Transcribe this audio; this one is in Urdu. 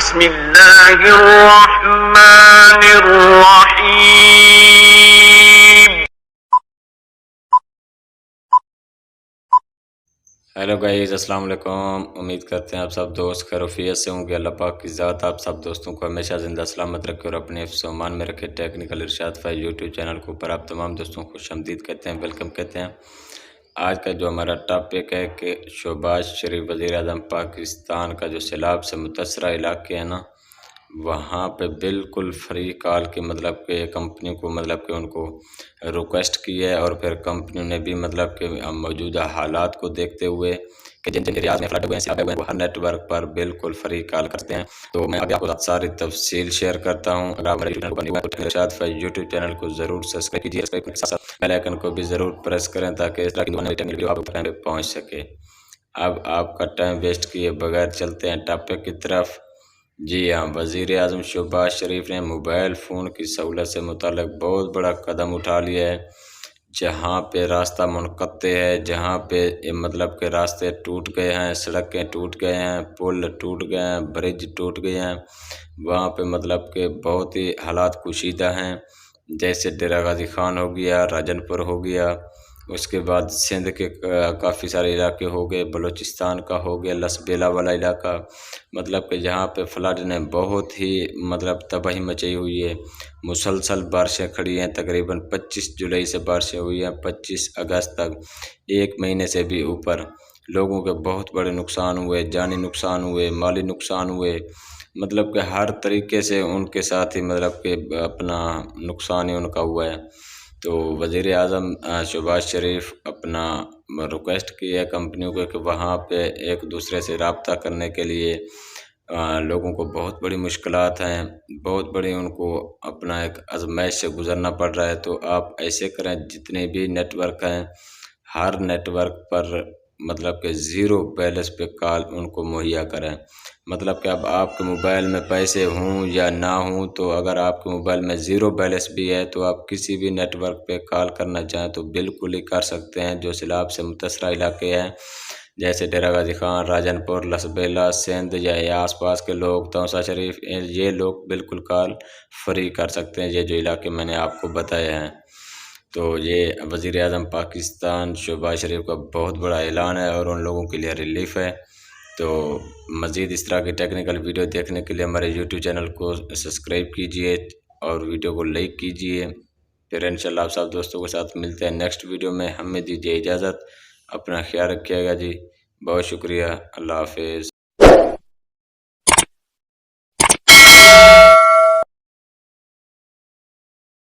بسم اللہ الرحمن الرحیم۔ ہیلو گائز، السلام علیکم۔ امید کرتے ہیں آپ سب دوست خیریت سے ہوں گے۔ اللہ پاک کی ذات آپ سب دوستوں کو ہمیشہ زندہ سلامت رکھے اور اپنے حفظ و امان میں رکھے۔ ٹیکنیکل ارشاد فیض یوٹیوب چینل کے اوپر آپ تمام دوستوں کو خوش آمدید کہتے ہیں، ویلکم کہتے ہیں۔ آج کا جو ہمارا ٹاپک ہے کہ شہباز شریف وزیر اعظم پاکستان کا جو سیلاب سے متاثرہ علاقے ہیں نا، وہاں پہ بالکل فری کال کی مطلب کہ کمپنی کو مطلب کہ ان کو ریکویسٹ کی ہے، اور پھر کمپنیوں نے بھی مطلب کہ موجودہ حالات کو دیکھتے ہوئے کہ جن جن ایریاز میں فلڈ ہوئے ہیں وہ ہر نیٹ ورک پر بالکل فری کال کرتے ہیں۔ تو میں ابھی آپ کو ساری تفصیل شیئر کرتا ہوں۔ اگر آپ میرے چینل پر نئے ہیں تو ارشاد فیض یوٹیوب چینل کو ضرور سبسکرائب کیجیے، سبسکرائب کرنے کے ساتھ ساتھ بیل آئیکن کو بھی ضرور پریس کریں تاکہ اس طرح کی نئی ویڈیو آپ تک پہنچ سکے۔ اب آپ کا ٹائم ویسٹ کیے بغیر چلتے ہیں ٹاپک کی طرف۔ جی ہاں، وزیر اعظم شہباز شریف نے موبائل فون کی سہولت سے متعلق بہت بڑا قدم اٹھا لیا ہے۔ جہاں پہ راستہ منقطع ہے، جہاں پہ مطلب کہ راستے ٹوٹ گئے ہیں، سڑکیں ٹوٹ گئے ہیں، پل ٹوٹ گئے ہیں، برج ٹوٹ گئے ہیں، وہاں پہ مطلب کہ بہت ہی حالات کشیدہ ہیں۔ جیسے ڈیرہ غازی خان ہو گیا، راجن پور ہو گیا، اس کے بعد سندھ کے کافی سارے علاقے ہو گئے، بلوچستان کا ہو گیا لسبیلا والا علاقہ، مطلب کہ جہاں پہ فلڈ نے بہت ہی مطلب تباہی مچائی ہوئی ہے۔ مسلسل بارشیں کھڑی ہیں، تقریباً 25 جولائی سے بارشیں ہوئی ہیں، 25 اگست تک، ایک مہینے سے بھی اوپر۔ لوگوں کے بہت بڑے نقصان ہوئے، جانی نقصان ہوئے، مالی نقصان ہوئے، مطلب کہ ہر طریقے سے ان کے ساتھ ہی مطلب کہ اپنا نقصان ہی ان کا ہوا ہے۔ تو وزیر اعظم شہباز شریف اپنا ریکویسٹ کی ہے کمپنیوں کو کہ وہاں پہ ایک دوسرے سے رابطہ کرنے کے لیے لوگوں کو بہت بڑی مشکلات ہیں، بہت بڑی ان کو اپنا ایک آزمائش سے گزرنا پڑ رہا ہے۔ تو آپ ایسے کریں، جتنے بھی نیٹ ورک ہیں ہر نیٹ ورک پر مطلب کہ زیرو بیلنس پہ کال ان کو مہیا کریں۔ مطلب کہ اب آپ کے موبائل میں پیسے ہوں یا نہ ہوں، تو اگر آپ کے موبائل میں زیرو بیلنس بھی ہے تو آپ کسی بھی نیٹ ورک پہ کال کرنا چاہیں تو بالکل ہی کر سکتے ہیں۔ جو سیلاب سے متاثرہ علاقے ہیں جیسے ڈیرہ غازی خان، راجن پور، لسبیلا، سندھ یا آس پاس کے لوگ، توسا شریف، یہ لوگ بالکل کال فری کر سکتے ہیں، یہ جو علاقے میں نے آپ کو بتائے ہیں۔ تو یہ وزیر اعظم پاکستان شہباز شریف کا بہت بڑا اعلان ہے اور ان لوگوں کے لیے ریلیف ہے۔ تو مزید اس طرح کی ٹیکنیکل ویڈیو دیکھنے کے لیے ہمارے یوٹیوب چینل کو سبسکرائب کیجیے اور ویڈیو کو لائک کیجیے۔ پھر انشاءاللہ آپ سب دوستوں کے ساتھ ملتے ہیں نیکسٹ ویڈیو میں۔ ہمیں دیجیے اجازت، اپنا خیال رکھیے گا جی، بہت شکریہ، اللہ حافظ۔